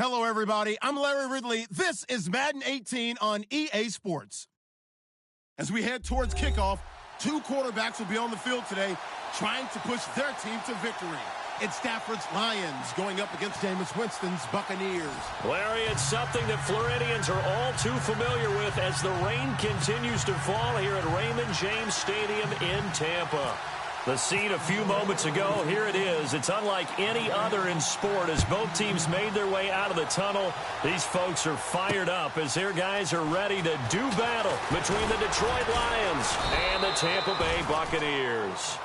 Hello, everybody. I'm Larry Ridley. This is Madden 18 on EA Sports. As we head towards kickoff, two quarterbacks will be on the field today trying to push their team to victory. It's Stafford's Lions going up against Jameis Winston's Buccaneers. Larry, it's something that Floridians are all too familiar with as the rain continues to fall here at Raymond James Stadium in Tampa. The scene a few moments ago, here it is. It's unlike any other in sport as both teams made their way out of the tunnel. These folks are fired up as their guys are ready to do battle between the Detroit Lions and the Tampa Bay Buccaneers.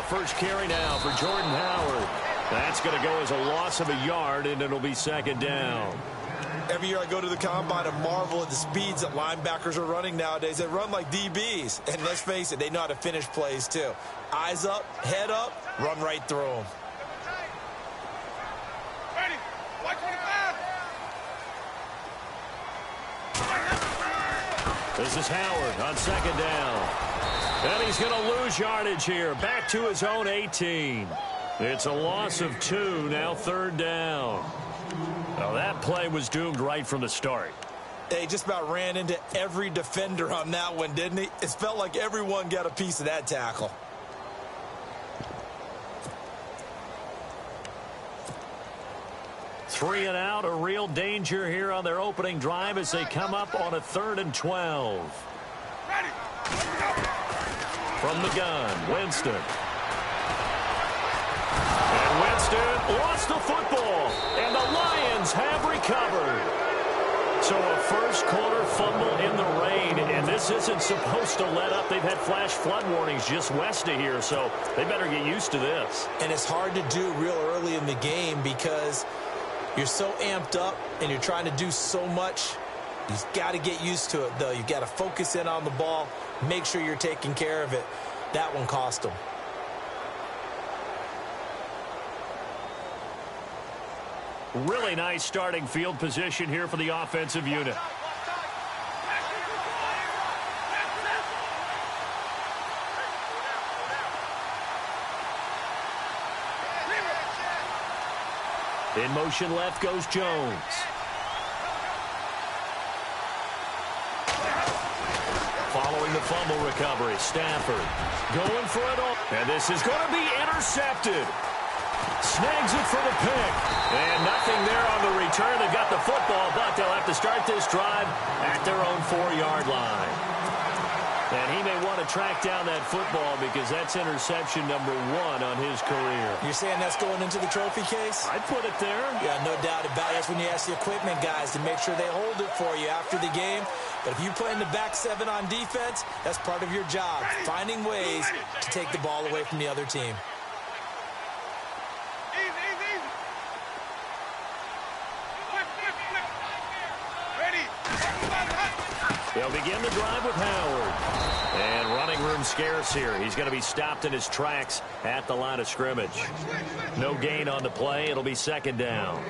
First carry now for Jordan Howard. That's going to go as a loss of a yard, and it'll be second down. Every year I go to the combine and marvel at the speeds that linebackers are running nowadays. They run like DBs. And let's face it, they know how to finish plays too. Eyes up, head up, run right through them. Ready. 125. This is Howard on second down. And he's going to lose yardage here. Back to his own 18. It's a loss of 2, now third down. Well, that play was doomed right from the start. They just about ran into every defender on that one, didn't he? It felt like everyone got a piece of that tackle. Three and out, a real danger here on their opening drive as they come up on a 3rd and 12. Ready. From the gun, Winston. And Winston lost the football, and the Lions have recovered. So a first quarter fumble in the rain, and this isn't supposed to let up. They've had flash flood warnings just west of here, so they better get used to this. And it's hard to do real early in the game because you're so amped up and you're trying to do so much. You've got to get used to it, though. You've got to focus in on the ball, make sure you're taking care of it. That one cost them. Really nice starting field position here for the offensive unit. In motion left goes Jones. Following the fumble recovery, Stafford going for it all. And this is going to be intercepted. Snags it for the pick. And nothing there on the return. They got the football, but they'll have to start this drive at their own 4-yard line. And he may want to track down that football because that's interception number 1 on his career. You're saying that's going into the trophy case? I'd put it there. Yeah, no doubt about it. That's when you ask the equipment guys to make sure they hold it for you after the game. But if you play in the back 7 on defense, that's part of your job, finding ways to take the ball away from the other team. They'll begin the drive with Howard. And running room scarce here. He's going to be stopped in his tracks at the line of scrimmage. No gain on the play. It'll be second down.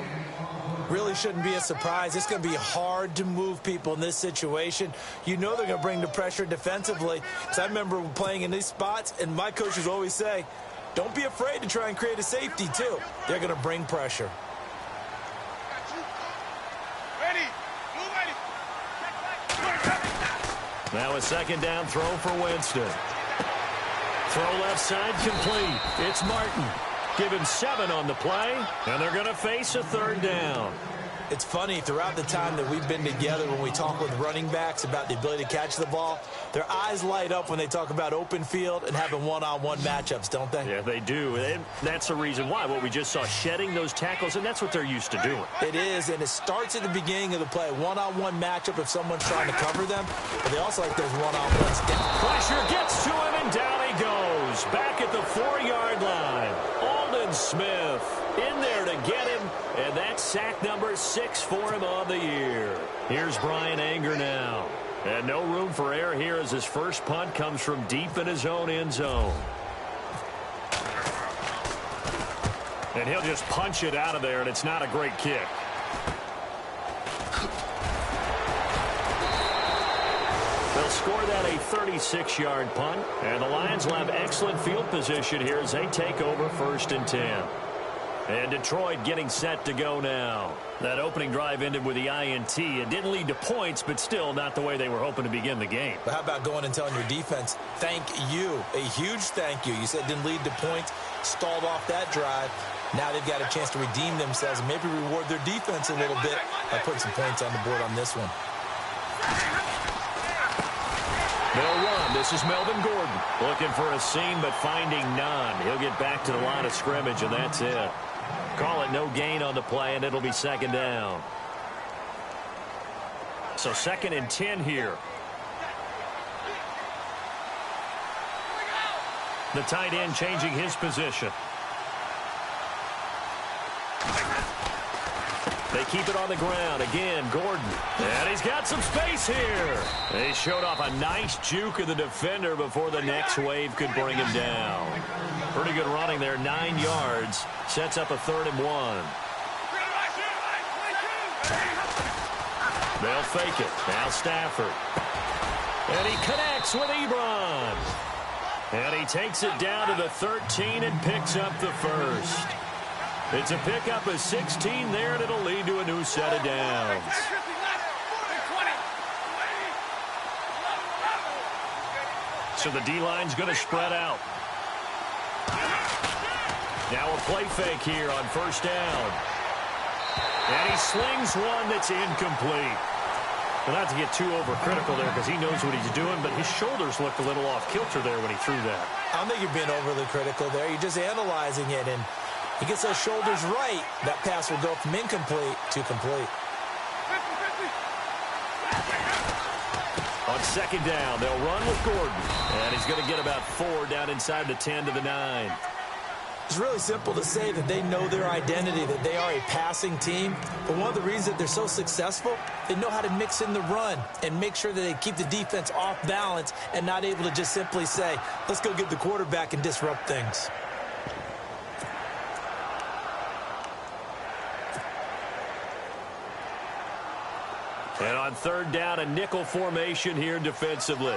Really shouldn't be a surprise. It's going to be hard to move people in this situation. You know they're going to bring the pressure defensively. Because I remember playing in these spots, and my coaches always say, don't be afraid to try and create a safety, too. They're going to bring pressure. Now a second down throw for Winston. Throw left side complete. It's Martin. Give him 7 on the play, and they're going to face a 3rd down. It's funny, throughout the time that we've been together, when we talk with running backs about the ability to catch the ball, their eyes light up when they talk about open field and having one-on-one matchups, don't they? Yeah, they do. And that's the reason why. What we just saw, shedding those tackles, and that's what they're used to doing. It is, and it starts at the beginning of the play. One-on-one matchup if someone's trying to cover them, but they also like those one-on-ones down. Pressure gets to him, and down he goes. Back at the 4-yard line. Aldon Smith in there to get him, and that's sack number 6 for him on the year. Here's Brian Anger now. And no room for error here as his first punt comes from deep in his own end zone. And he'll just punch it out of there, and it's not a great kick. They'll score that a 36-yard punt, and the Lions will have excellent field position here as they take over 1st and 10. And Detroit getting set to go now. That opening drive ended with the INT. It didn't lead to points, but still not the way they were hoping to begin the game. But how about going and telling your defense, thank you, a huge thank you. You said it didn't lead to points, stalled off that drive. Now they've got a chance to redeem themselves and maybe reward their defense a little bit by putting some points on the board on this one. They'll run. This is Melvin Gordon looking for a seam but finding none. He'll get back to the line of scrimmage, and that's it. Call it no gain on the play, and it'll be 2nd down. So 2nd and 10 here. The tight end changing his position. They keep it on the ground. Again, Gordon. And he's got some space here. They showed off a nice juke of the defender before the next wave could bring him down. Pretty good running there, 9 yards. Sets up a 3rd and 1. They'll fake it. Now Stafford. And he connects with Ebron. And he takes it down to the 13 and picks up the 1st. It's a pickup of 16 there, and it'll lead to a new set of downs. So the D-line's going to spread out. Now a play fake here on 1st down. And he slings one that's incomplete. Well, not to get too overcritical there because he knows what he's doing, but his shoulders looked a little off kilter there when he threw that. I don't think you're being overly critical there. You're just analyzing it, and he gets those shoulders right. That pass will go from incomplete to complete. On 2nd down, they'll run with Gordon. And he's going to get about 4 down inside the 10 to the 9. It's really simple to say that they know their identity, that they are a passing team. But one of the reasons that they're so successful, they know how to mix in the run and make sure that they keep the defense off balance and not able to just simply say, let's go get the quarterback and disrupt things. And on 3rd down, a nickel formation here defensively.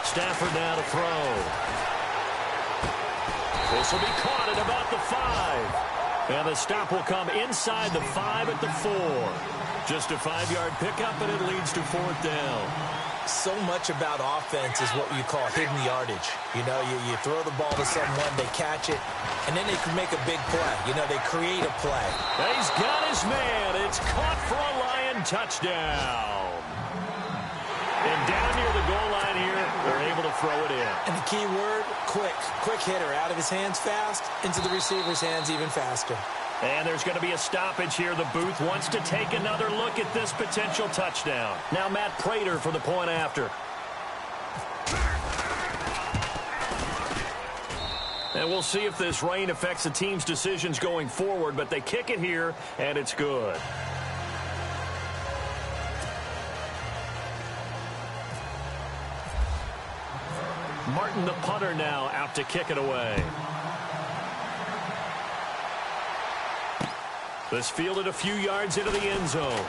Stafford now to throw. This will be caught at about the 5. And the stop will come inside the 5 at the 4. Just a 5-yard pickup, and it leads to 4th down. So much about offense is what you call hidden yardage. You know, you throw the ball to someone, they catch it, and then they can make a big play. You know, they create a play. He's got his man. It's caught for a Lion touchdown. And down near the goal line here, they're able to throw it in. And the key word, quick. Quick hitter. Out of his hands fast, into the receiver's hands even faster. And there's going to be a stoppage here. The booth wants to take another look at this potential touchdown. Now Matt Prater for the point after. And we'll see if this rain affects the team's decisions going forward, but they kick it here, and it's good. Martin, the punter, now out to kick it away. This fielded a few yards into the end zone.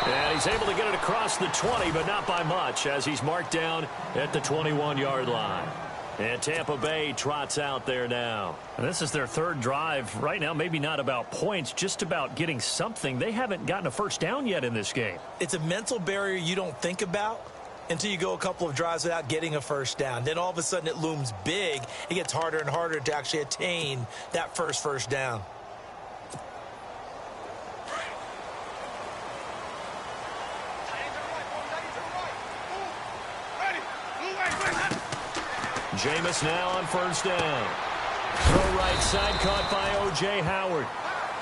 And he's able to get it across the 20, but not by much, as he's marked down at the 21-yard line. And Tampa Bay trots out there now. And this is their 3rd drive. Right now, maybe not about points, just about getting something. They haven't gotten a 1st down yet in this game. It's a mental barrier you don't think about until you go a couple of drives without getting a 1st down. Then all of a sudden it looms big. It gets harder and harder to actually attain that first down. Jameis now on 1st down. Throw right side caught by O.J. Howard.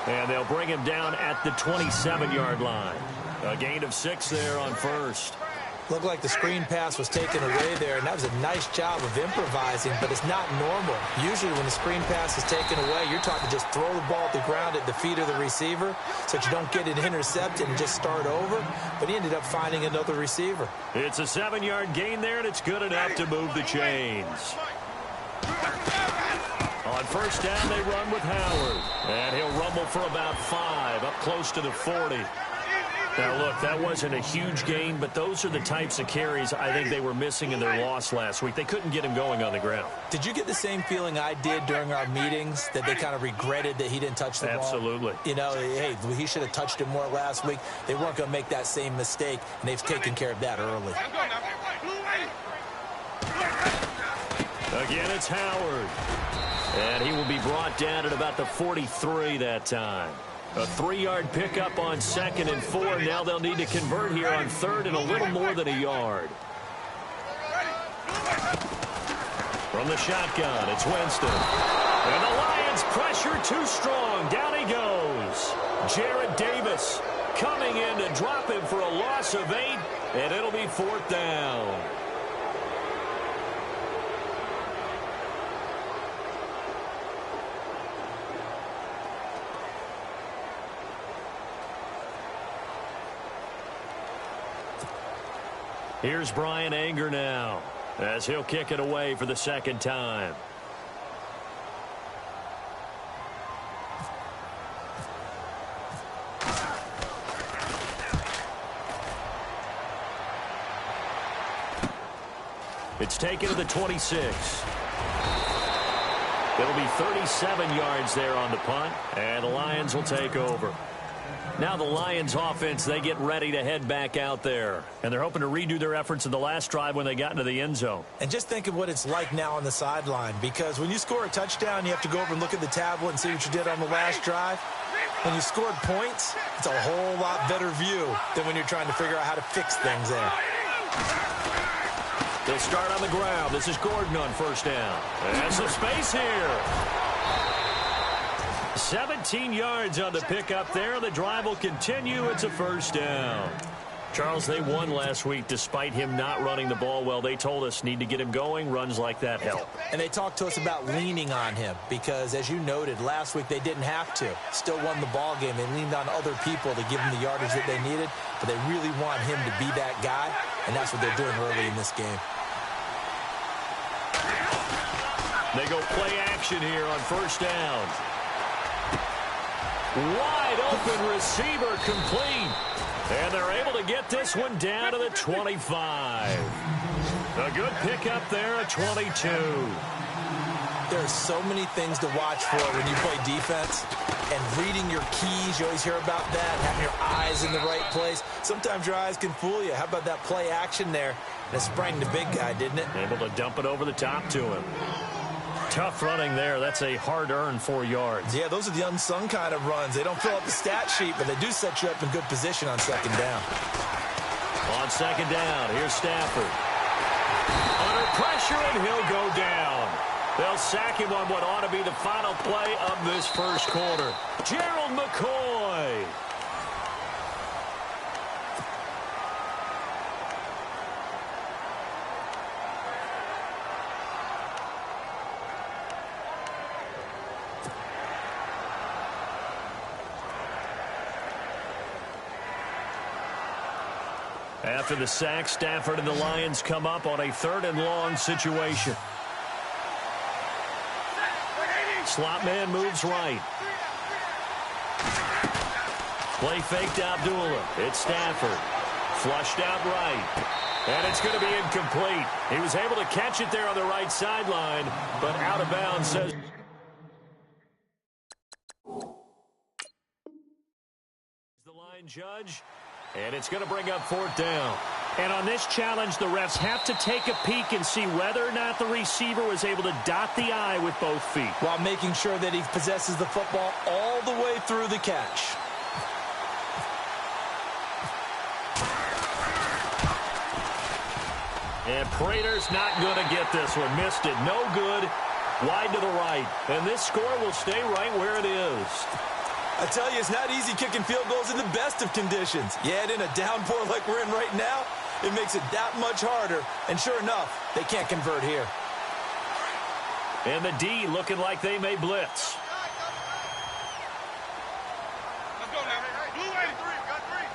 And they'll bring him down at the 27-yard line. A gain of 6 there on 1st. Looked like the screen pass was taken away there, and that was a nice job of improvising, but it's not normal. Usually when the screen pass is taken away, you're taught to just throw the ball at the ground at the feet of the receiver so that you don't get it intercepted and just start over, but he ended up finding another receiver. It's a 7-yard gain there, and it's good enough to move the chains. On first down, they run with Howard, and he'll rumble for about 5, up close to the 40. Now, look, that wasn't a huge gain, but those are the types of carries I think they were missing in their loss last week. They couldn't get him going on the ground. Did you get the same feeling I did during our meetings, that they kind of regretted that he didn't touch the ball? Absolutely. You know, hey, he should have touched it more last week. They weren't going to make that same mistake, and they've taken care of that early. Again, it's Howard. And he will be brought down at about the 43 that time. A 3-yard pickup on 2nd and 4. Now they'll need to convert here on 3rd and a little more than a yard. From the shotgun, it's Winston. And the Lions pressure too strong. Down he goes. Jarrett Davis coming in to drop him for a loss of 8, and it'll be 4th down. Here's Brian Anger now, as he'll kick it away for the 2nd time. It's taken to the 26. It'll be 37 yards there on the punt, and the Lions will take over. Now the Lions offense, they get ready to head back out there. And they're hoping to redo their efforts in the last drive when they got into the end zone. And just think of what it's like now on the sideline, because when you score a touchdown, you have to go over and look at the tablet and see what you did on the last drive. When you scored points, it's a whole lot better view than when you're trying to figure out how to fix things there. They'll start on the ground. This is Gordon on first down. There's some space here. 17 yards on the pickup there. The drive will continue. It's a first down. Charles, they won last week despite him not running the ball well. They told us need to get him going. Runs like that help. And they talked to us about leaning on him because, as you noted, last week they didn't have to. Still won the ball game. They leaned on other people to give them the yardage that they needed, but they really want him to be that guy, and that's what they're doing early in this game. They go play action here on first down. Wide open receiver complete. And they're able to get this one down to the 25. A good pickup there at 22. There are so many things to watch for when you play defense. And reading your keys, you always hear about that. Having your eyes in the right place. Sometimes your eyes can fool you. How about that play action there? And it sprang the big guy, didn't it? Able to dump it over the top to him. Tough running there. That's a hard-earned 4 yards. Yeah, those are the unsung kind of runs. They don't fill up the stat sheet, but they do set you up in good position on second down. On second down, here's Stafford. Under pressure, and he'll go down. They'll sack him on what ought to be the final play of this first quarter. Gerald McCoy. After the sack, Stafford and the Lions come up on a 3rd and long situation. Slot man moves right. Play fake to Abdullah. It's Stafford. Flushed out right. And it's going to be incomplete. He was able to catch it there on the right sideline, but out of bounds says... The line judge. And it's going to bring up 4th down. And on this challenge, the refs have to take a peek and see whether or not the receiver was able to dot the I with both feet, while making sure that he possesses the football all the way through the catch. And Prater's not going to get this one. Missed it. No good. Wide to the right. And this score will stay right where it is. I tell you, it's not easy kicking field goals in the best of conditions. Yet in a downpour like we're in right now, It makes it that much harder, and sure enough, they can't convert here. And the D looking like they may blitz. Let's go now. Blue 83. Got three.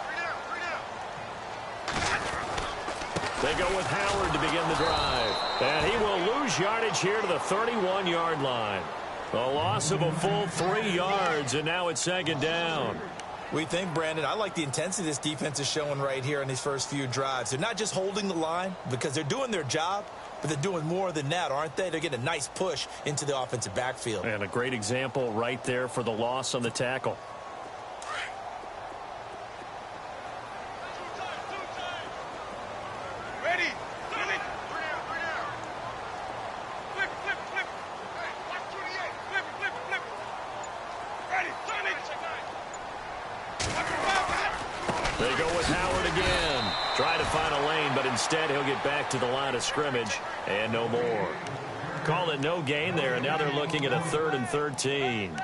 They go with Howard to begin the drive. And he will lose yardage here to the 31-yard line. A loss of a full 3 yards, and now it's second down. We think, Brandon, I like the intensity this defense is showing right here in these first few drives. They're not just holding the line because they're doing their job, but they're doing more than that, aren't they? They're getting a nice push into the offensive backfield. And a great example right there for the loss on the tackle. Ready. Three down. Flip. Hey, watch 28. Flip. Ready. Turn it. They go with Howard again. Try to find a lane, but instead he'll get back to the line of scrimmage and no more. Call it no gain there, and now they're looking at a 3rd and 13.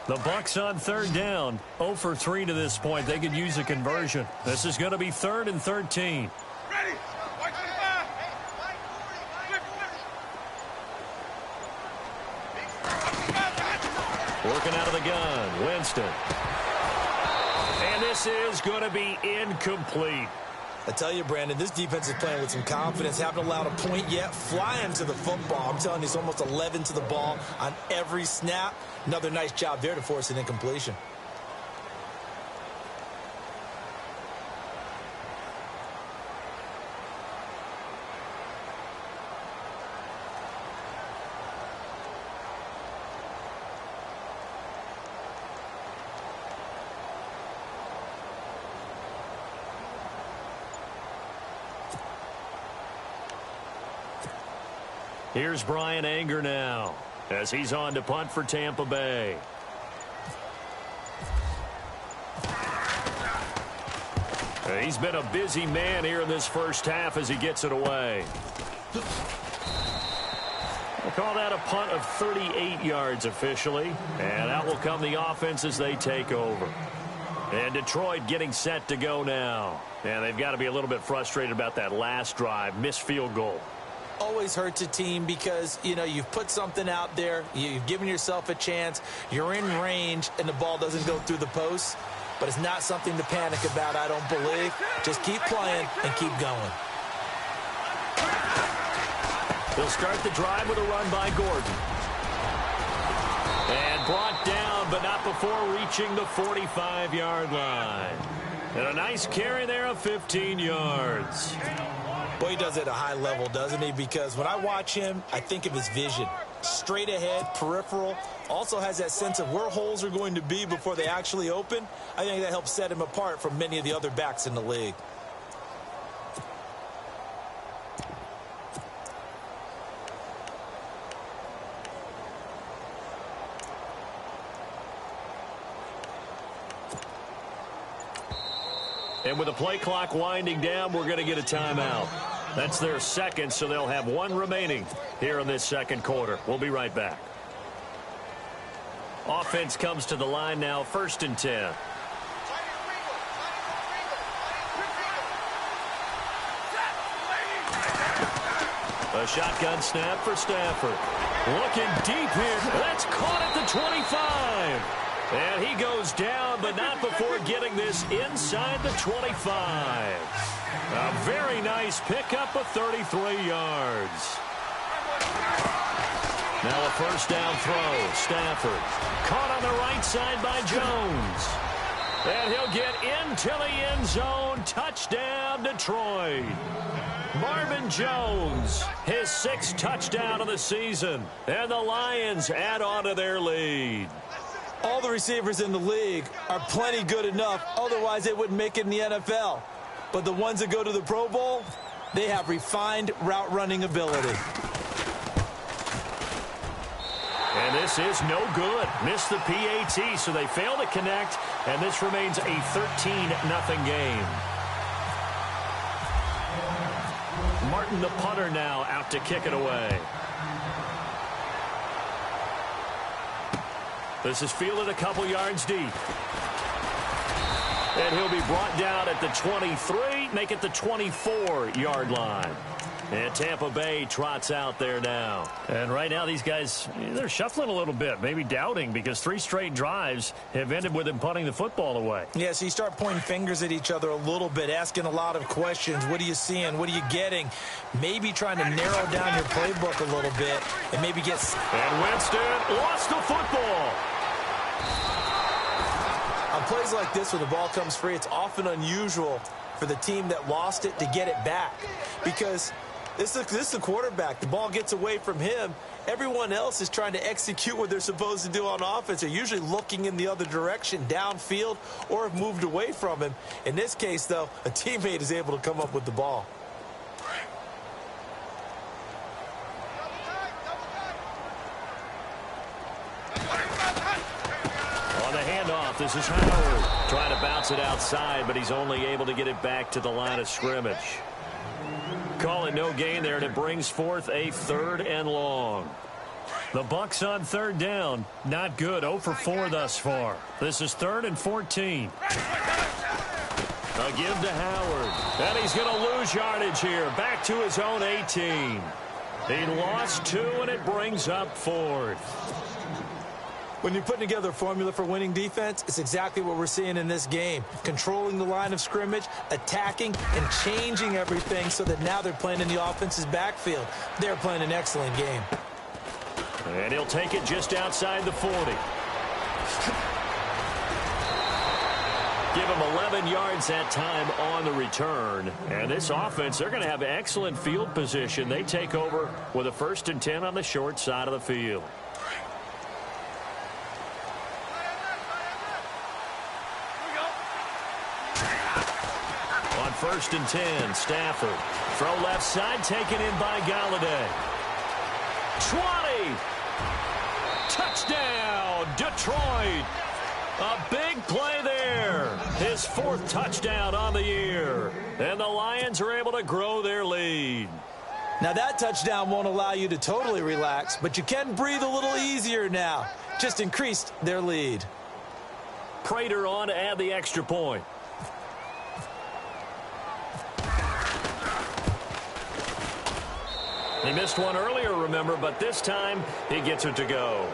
The Bucs on 3rd down. 0 for 3 to this point. They could use a conversion. This is going to be 3rd and 13. Ready. White 25. Flip. Working out of the gun. Winston. And this is going to be incomplete. I tell you, Brandon, this defense is playing with some confidence. Haven't allowed a point yet. Flying to the football. I'm telling you, it's almost 11 to the ball on every snap. Another nice job there to force an incompletion. Here's Brian Anger now as he's on to punt for Tampa Bay. He's been a busy man here in this first half as he gets it away. We'll call that a punt of 38 yards officially, and out will come the offense as they take over. And Detroit getting set to go now. And they've got to be a little bit frustrated about that last drive, missed field goal. Always hurts a team because, you know, you've put something out there, you've given yourself a chance, you're in range, and the ball doesn't go through the post. But it's not something to panic about, I don't believe. Just keep playing and keep going. They'll start the drive with a run by Gordon. And brought down, but not before reaching the 45-yard line. And a nice carry there of 15 yards. Boy, he does it at a high level, doesn't he? Because when I watch him, I think of his vision. Straight ahead, peripheral. Also has that sense of where holes are going to be before they actually open. I think that helps set him apart from many of the other backs in the league. And with the play clock winding down, we're going to get a timeout. That's their second, so they'll have one remaining here in this second quarter. We'll be right back. Offense comes to the line now, 1st and 10. A shotgun snap for Stafford. Looking deep here. That's caught at the 25. And he goes down, but not before getting this inside the 25. A very nice pickup of 33 yards. Now a first down throw. Stafford caught on the right side by Jones. And he'll get into the end zone. Touchdown, Detroit. Marvin Jones, his 6th touchdown of the season. And the Lions add on to their lead. All the receivers in the league are plenty good enough. Otherwise, they wouldn't make it in the NFL. But the ones that go to the Pro Bowl, they have refined route running ability. And And this is no good. Missed the PAT, so they fail to connect, and this remains a 13-0 game. Martin, the punter, now out to kick it away. This is fielded a couple yards deep. And he'll be brought down at the 23, make it the 24-yard line. And Tampa Bay trots out there now. And right now these guys, they're shuffling a little bit, maybe doubting, because 3 straight drives have ended with them punting the football away. Yeah, so you start pointing fingers at each other a little bit, asking a lot of questions. What are you seeing? What are you getting? Maybe trying to narrow down your playbook a little bit and maybe get... And Winston lost the football. On plays like this, when the ball comes free, it's often unusual for the team that lost it to get it back, because this is the quarterback. The ball gets away from him. Everyone else is trying to execute what they're supposed to do on offense. They're usually looking in the other direction, downfield, or have moved away from him. In this case, though, a teammate is able to come up with the ball. This is Howard trying to bounce it outside, but he's only able to get it back to the line of scrimmage. Call it no gain there, and it brings forth a 3rd and long. The Bucs on 3rd down. Not good. 0 for 4 thus far. This is 3rd and 14. A give to Howard. And he's going to lose yardage here. Back to his own 18. He lost 2, and it brings up 4th. When you're putting together a formula for winning defense, it's exactly what we're seeing in this game. Controlling the line of scrimmage, attacking, and changing everything so that now they're playing in the offense's backfield. They're playing an excellent game. And he'll take it just outside the 40. Give him 11 yards that time on the return. And this offense, they're going to have excellent field position. They take over with a 1st and 10 on the short side of the field. On 1st and 10, Stafford. Throw left side, taken in by Galladay. 20. Touchdown, Detroit. A big play there. His 4th touchdown on the year. And the Lions are able to grow their lead. Now that touchdown won't allow you to totally relax, but you can breathe a little easier now. Just increased their lead. Prater on to add the extra point. He missed one earlier, remember, but this time he gets it to go.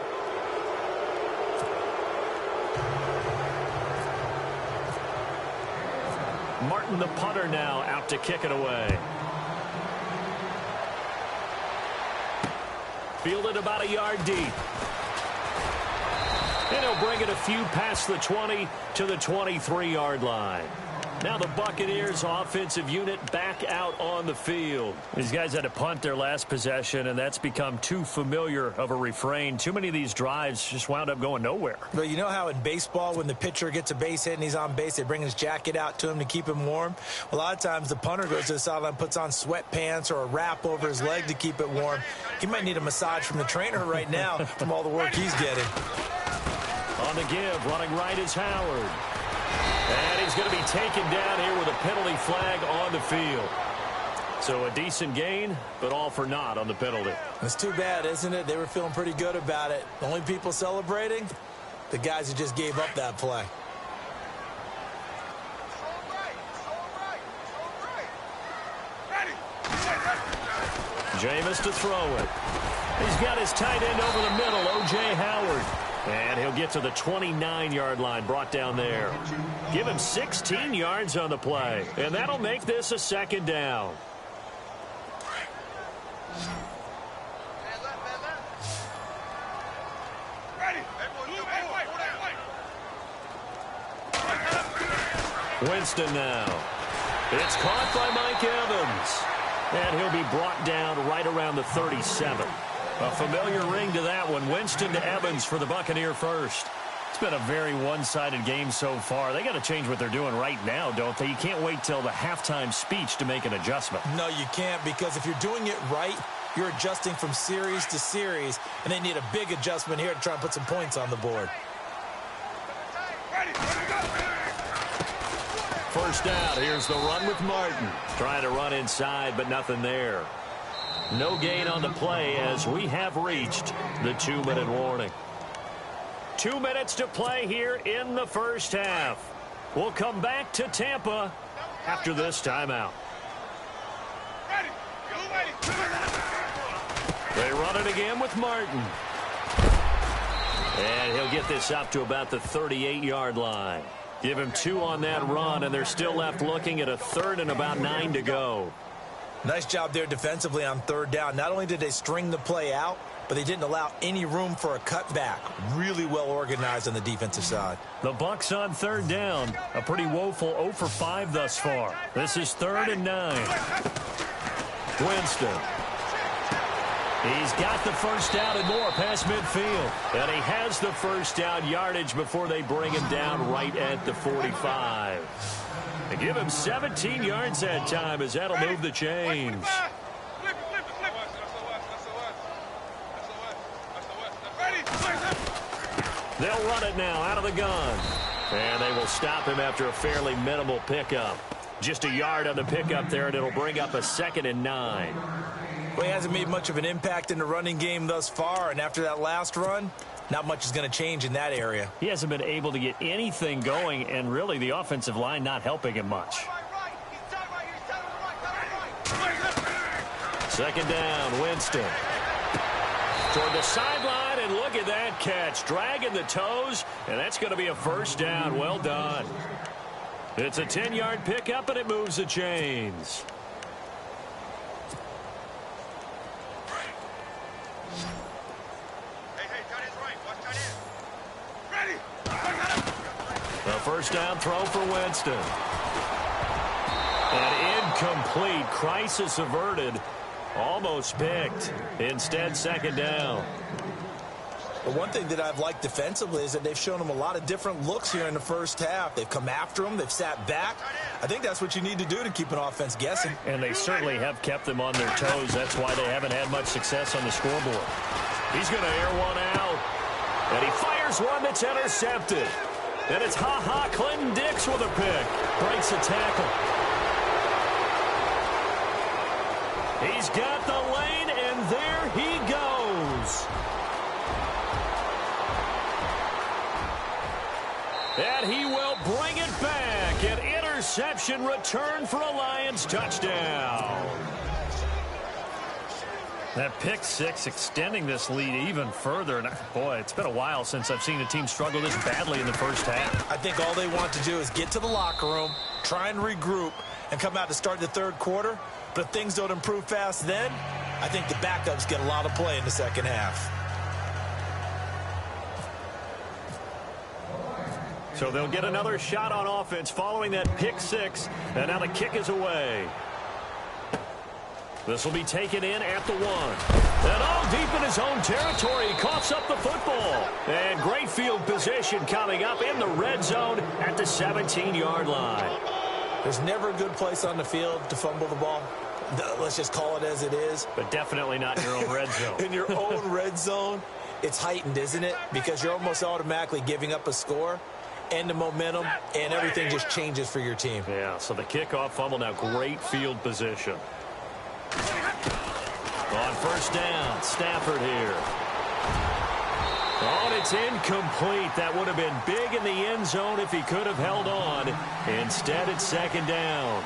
Martin, the punter, now out to kick it away. Fielded about a yard deep. And he'll bring it a few past the 20 to the 23-yard line. Now the Buccaneers offensive unit back out on the field. These guys had to punt their last possession, and that's become too familiar of a refrain. Too many of these drives just wound up going nowhere. But you know how in baseball, when the pitcher gets a base hit and he's on base, they bring his jacket out to him to keep him warm? A lot of times the punter goes to the sideline, puts on sweatpants or a wrap over his leg to keep it warm. He might need a massage from the trainer right now from all the work he's getting. On the give, running right is Howard. And he's going to be taken down here with a penalty flag on the field. So a decent gain, but all for naught on the penalty. It's too bad, isn't it? They were feeling pretty good about it. The only people celebrating, the guys who just gave up that play. Jameis to throw it. He's got his tight end over the middle, O.J. Howard. And he'll get to the 29-yard line, brought down there. Give him 16 yards on the play, and that'll make this a 2nd down. Winston now. It's caught by Mike Evans. And he'll be brought down right around the 37. A familiar ring to that one. Winston to Evans for the Buccaneer first. It's been a very one-sided game so far. They got to change what they're doing right now, don't they? You can't wait till the halftime speech to make an adjustment. No, you can't, because if you're doing it right, You're adjusting from series to series, and they need a big adjustment here to try and put some points on the board. First down, here's the run with Martin. Trying to run inside, but nothing there. No gain on the play as we have reached the 2-minute warning. 2 minutes to play here in the first half. We'll come back to Tampa after this timeout. They run it again with Martin. And he'll get this up to about the 38-yard line. Give him 2 on that run, and they're still left looking at a 3rd and about 9 to go. Nice job there defensively on 3rd down. Not only did they string the play out, but they didn't allow any room for a cutback. Really well organized on the defensive side. The Bucs on 3rd down. A pretty woeful 0 for 5 thus far. This is 3rd and 9. Winston. He's got the first down and more past midfield. And he has the first down yardage before they bring him down right at the 45. They give him 17 yards that time as that'll move the chains. They'll run it now out of the gun. And they will stop him after a fairly minimal pickup. Just a yard on the pickup there, and it'll bring up a 2nd and 9. Well, he hasn't made much of an impact in the running game thus far, and after that last run, not much is going to change in that area. He hasn't been able to get anything going, and really the offensive line not helping him much. 2nd down, Winston. Toward the sideline, and look at that catch. Dragging the toes, and that's going to be a first down. Well done. It's a 10-yard pickup, and it moves the chains. A first down throw for Winston. An incomplete. Crisis averted. Almost picked. Instead, 2nd down. But one thing that I've liked defensively is that they've shown him a lot of different looks here in the first half. They've come after him. They've sat back. I think that's what you need to do to keep an offense guessing. And they certainly have kept them on their toes. That's why they haven't had much success on the scoreboard. He's going to air one out. And he fires one that's intercepted. And it's Clinton Dix with a pick. Breaks a tackle. He's got the lane, and there he goes. And he will bring it back. An interception return for a Lions touchdown. That pick 6 extending this lead even further. And boy, it's been a while since I've seen a team struggle this badly in the first half. I think all they want to do is get to the locker room, try and regroup, and come out to start the 3rd quarter. But if things don't improve fast then, I think the backups get a lot of play in the 2nd half. So they'll get another shot on offense following that pick 6. And now the kick is away. This will be taken in at the 1. And all deep in his own territory. He coughs up the football. And great field position coming up in the red zone at the 17-yard line. There's never a good place on the field to fumble the ball. Let's just call it as it is. But definitely not in your own red zone. In your own red zone, it's heightened, isn't it? Because you're almost automatically giving up a score and the momentum, and everything just changes for your team. Yeah, so the kickoff fumble, now great field position. On first down, Stafford here. Oh, and it's incomplete. That would have been big in the end zone if he could have held on. Instead, it's 2nd down.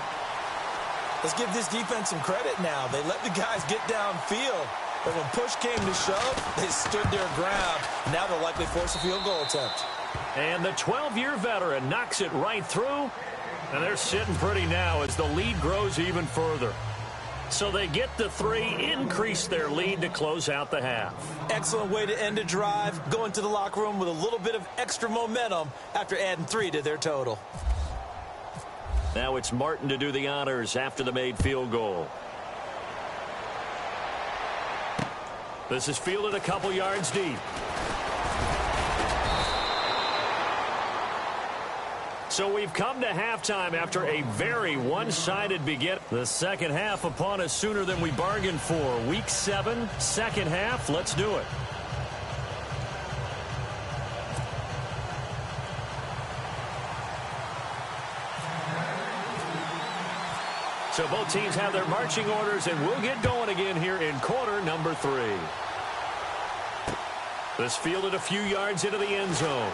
Let's give this defense some credit now. They let the guys get downfield. But when push came to shove, they stood their ground. Now they'll likely force a field goal attempt. And the 12-year veteran knocks it right through. And they're sitting pretty now as the lead grows even further. So they get the 3, increase their lead to close out the half. Excellent way to end a drive. Go into the locker room with a little bit of extra momentum after adding 3 to their total. Now it's Martin to do the honors after the made field goal. This is fielded a couple yards deep. So we've come to halftime after a very one-sided beginning. The second half upon us sooner than we bargained for. Week 7, second half. Let's do it. So both teams have their marching orders, and we'll get going again here in quarter number 3. This fielded a few yards into the end zone.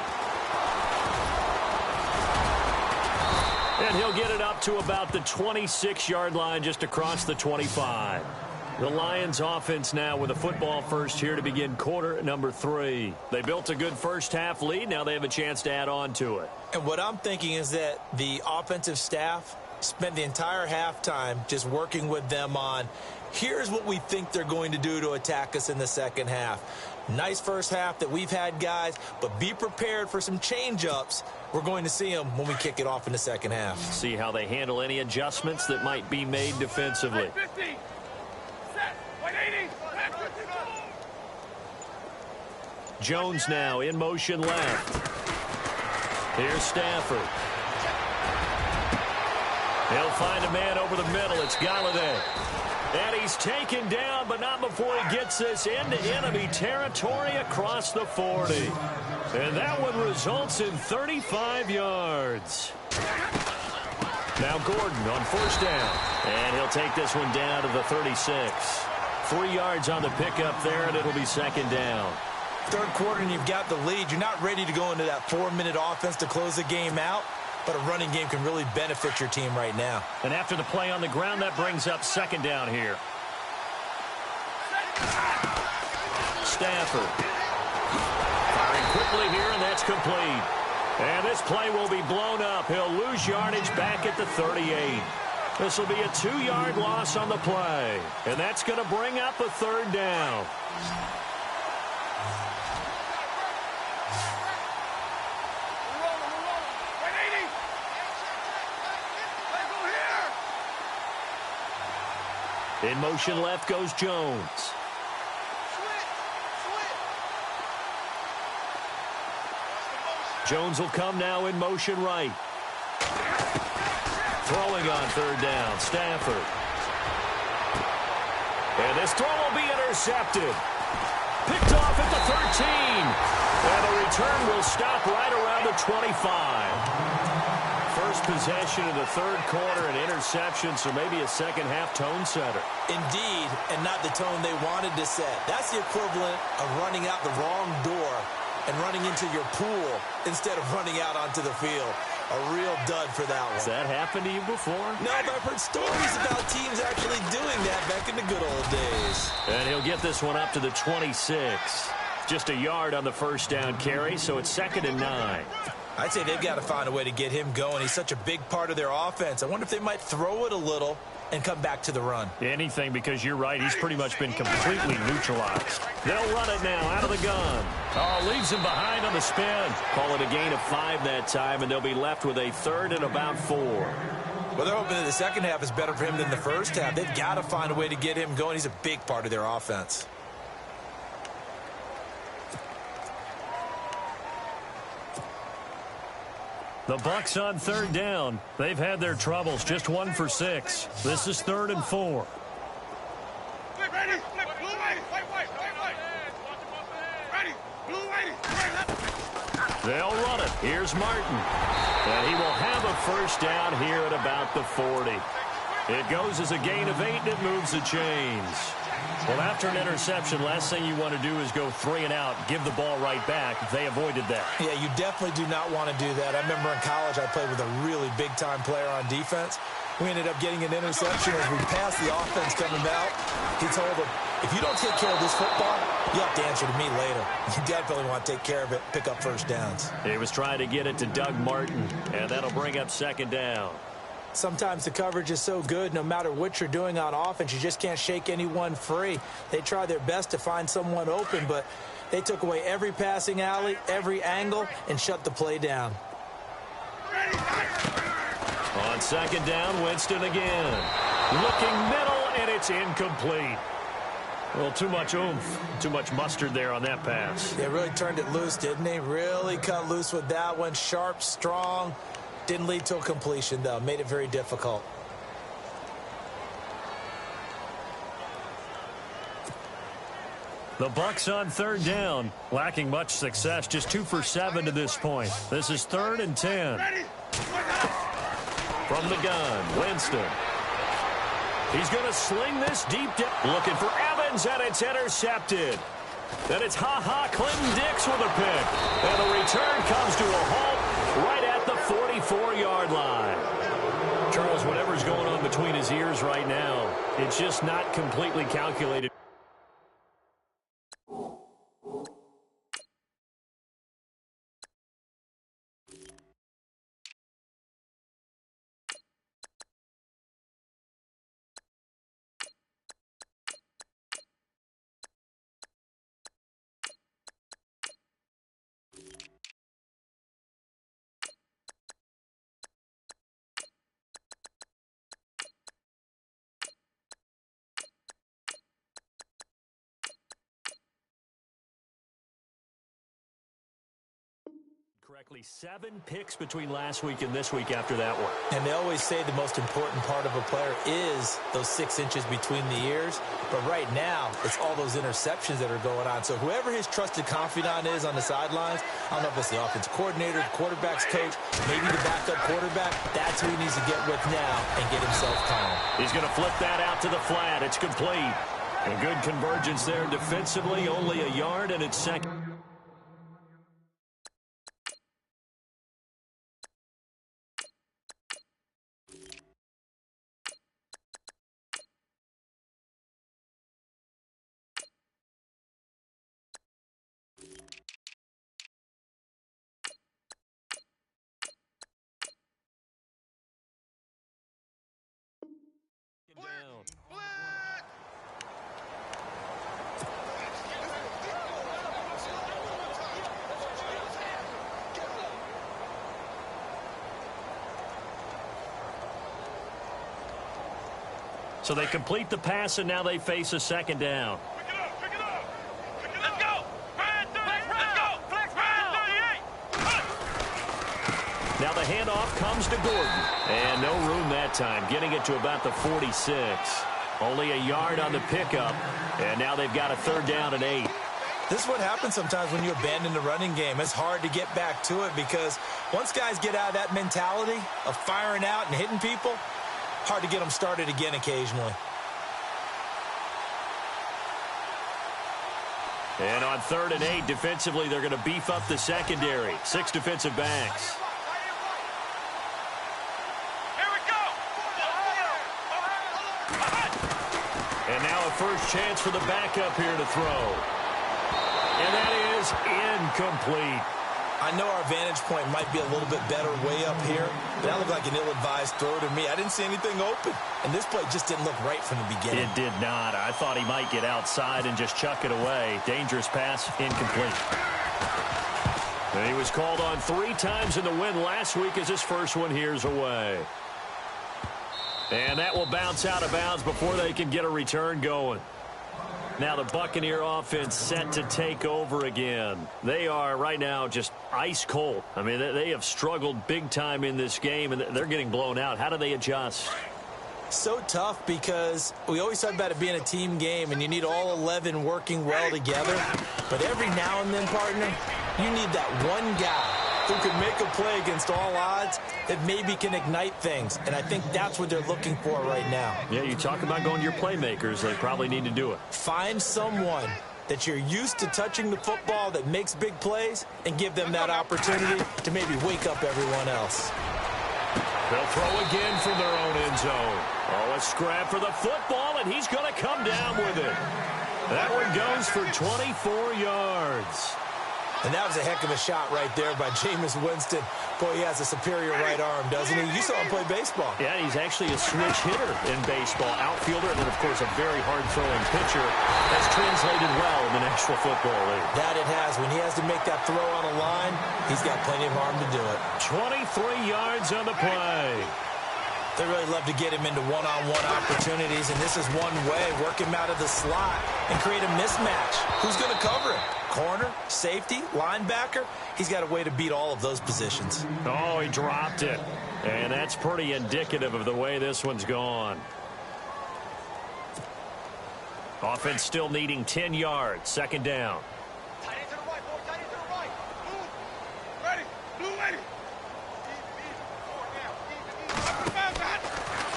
And he'll get it up to about the 26-yard line, just across the 25. The Lions offense now with a football first here to begin quarter number 3. They built a good first half lead. Now they have a chance to add on to it. And what I'm thinking is that the offensive staff spent the entire halftime just working with them on, here's what we think they're going to do to attack us in the second half. Nice first half that we've had, guys, but be prepared for some change-ups. We're going to see them when we kick it off in the second half. See how they handle any adjustments that might be made defensively. 50. Set. 180. Jones now in motion left. Here's Stafford. He'll find a man over the middle. It's Galladay. And he's taken down, but not before he gets this into enemy territory across the 40. And that one results in 35 yards. Now Gordon on first down. And he'll take this one down to the 36. 3 yards on the pickup there, and it'll be second down. Third quarter, and you've got the lead. You're not ready to go into that 4-minute offense to close the game out. But a running game can really benefit your team right now. And after the play on the ground, that brings up second down here. Stafford. Firing quickly here, and that's complete. And this play will be blown up. He'll lose yardage back at the 38. This will be a 2-yard loss on the play. And that's going to bring up a third down. In motion left goes Jones. Jones will come now in motion right. Throwing on third down, Stafford. And this throw will be intercepted. Picked off at the 13. And the return will stop right around the 25. First possession of the third quarter, an interception, so maybe a second-half tone setter. Indeed, and not the tone they wanted to set. That's the equivalent of running out the wrong door and running into your pool instead of running out onto the field. A real dud for that one. Has that happened to you before? No, but I've heard stories about teams actually doing that back in the good old days. And he'll get this one up to the 26. Just a yard on the first down carry, so it's 2nd and 9. I'd say they've got to find a way to get him going. He's such a big part of their offense. I wonder if they might throw it a little and come back to the run. Anything, because you're right. He's pretty much been completely neutralized. They'll run it now out of the gun. Oh, leaves him behind on the spin. Call it a gain of 5 that time, and they'll be left with a 3rd and about 4. Well, they're hoping that the second half is better for him than the first half. They've got to find a way to get him going. He's a big part of their offense. The Bucs on third down. They've had their troubles. Just 1 for 6. This is 3rd and 4. Ready. Blue white. White. Ready. Blue white. They'll run it. Here's Martin. And he will have a first down here at about the 40. It goes as a gain of 8, and it moves the chains. Well, after an interception, last thing you want to do is go 3 and out, give the ball right back. They avoided that. Yeah, you definitely do not want to do that. I remember in college I played with a really big-time player on defense. We ended up getting an interception as we passed the offense coming out. He told him, if you don't take care of this football, you have to answer to me later. You definitely want to take care of it, pick up first downs. He was trying to get it to Doug Martin, and that'll bring up 2nd down. Sometimes the coverage is so good, no matter what you're doing on offense, you just can't shake anyone free. They try their best to find someone open, but they took away every passing alley, every angle, and shut the play down. On 2nd down, Winston again. Looking middle, and it's incomplete. Well, too much oomph, too much mustard there on that pass. They really turned it loose, didn't they? Really cut loose with that one. Sharp, strong. Didn't lead to a completion, though. Made it very difficult. The Bucs on third down, lacking much success, just 2 for 7 to this point. This is 3rd and 10. From the gun, Winston. He's going to sling this deep down. Looking for Evans, and it's intercepted. Then it's Clinton Dix with a pick. And the return comes to a halt right at the 44-yard line. Charles, whatever's going on between his ears right now, it's just not completely calculated. Correctly, 7 picks between last week and this week after that one. And they always say the most important part of a player is those 6 inches between the ears. But right now, it's all those interceptions that are going on. So whoever his trusted confidant is on the sidelines, I don't know if it's the offensive coordinator, the quarterback's coach, maybe the backup quarterback, that's who he needs to get with now and get himself calm. He's going to flip that out to the flat. It's complete. A good convergence there defensively, only a yard, and it's second. Down. So they complete the pass, and now they face a second down. Pick it up, pick it up. Pick it up. Let's go. Flex, let's go. Flex, 38. Now the handoff comes to Gordon. And no room that time, getting it to about the 46. Only a yard on the pickup, and now they've got a 3rd down and 8. This is what happens sometimes when you abandon the running game. It's hard to get back to it because once guys get out of that mentality of firing out and hitting people, hard to get them started again occasionally. And on 3rd and 8, defensively, they're going to beef up the secondary. 6 defensive backs. And now a first chance for the backup here to throw. And that is incomplete. I know our vantage point might be a little bit better way up here, but that looked like an ill-advised throw to me. I didn't see anything open, and this play just didn't look right from the beginning. It did not. I thought he might get outside and just chuck it away. Dangerous pass, incomplete. And he was called on 3 times in the win last week as his first one here's away. And that will bounce out of bounds before they can get a return going. Now the Buccaneer offense set to take over again. They are right now just ice cold. I mean, they have struggled big time in this game, and they're getting blown out. How do they adjust? So tough because we always talk about it being a team game, and you need all 11 working well together. But every now and then, partner, you need that one guy who can make a play against all odds that maybe can ignite things. And I think that's what they're looking for right now. Yeah, you talk about going to your playmakers. They probably need to do it. Find someone that you're used to touching the football that makes big plays and give them that opportunity to maybe wake up everyone else. They'll throw again from their own end zone. Oh, a scrap for the football, and he's going to come down with it. That one goes for 24 yards. And that was a heck of a shot right there by Jameis Winston. Boy, he has a superior right arm, doesn't he? You saw him play baseball. Yeah, he's actually a switch hitter in baseball. Outfielder, and then, of course, a very hard-throwing pitcher. That's translated well in the National Football League. That it has. When he has to make that throw on a line, he's got plenty of arm to do it. 23 yards on the play. They really love to get him into one-on-one opportunities, and this is one way. Work him out of the slot and create a mismatch. Who's going to cover him? Corner, safety, linebacker? He's got a way to beat all of those positions. Oh, he dropped it. And that's pretty indicative of the way this one's gone. Offense still needing 10 yards. Second down. Tight end to the right, boy. Tight end to the right. Move. Ready. Blue ready.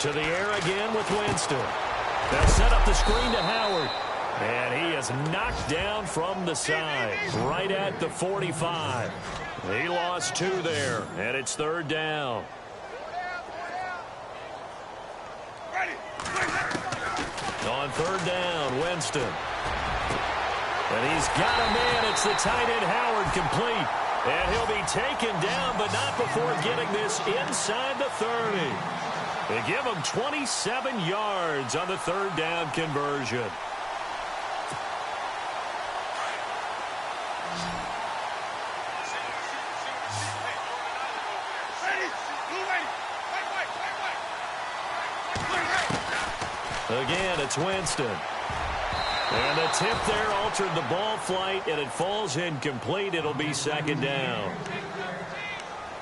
To the air again with Winston. They'll set up the screen to Howard. And he is knocked down from the side. Right at the 45. He lost 2 there. And it's third down. On third down, Winston. And he's got a man. It's the tight end, Howard, complete. And he'll be taken down, but not before getting this inside the 30. They give him 27 yards on the third down conversion. Again, it's Winston. And the tip there altered the ball flight, and it falls incomplete. It'll be second down.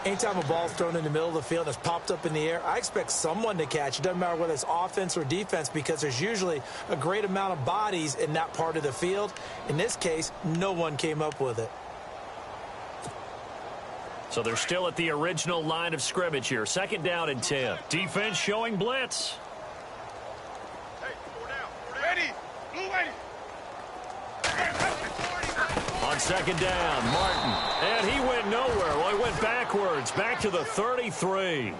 Anytime a ball's thrown in the middle of the field and it's popped up in the air, I expect someone to catch. It doesn't matter whether it's offense or defense, because there's usually a great amount of bodies in that part of the field. In this case, no one came up with it. So they're still at the original line of scrimmage here. Second down and 10. Defense showing blitz. On second down, Martin. And he went nowhere. Well, he went backwards, back to the 33.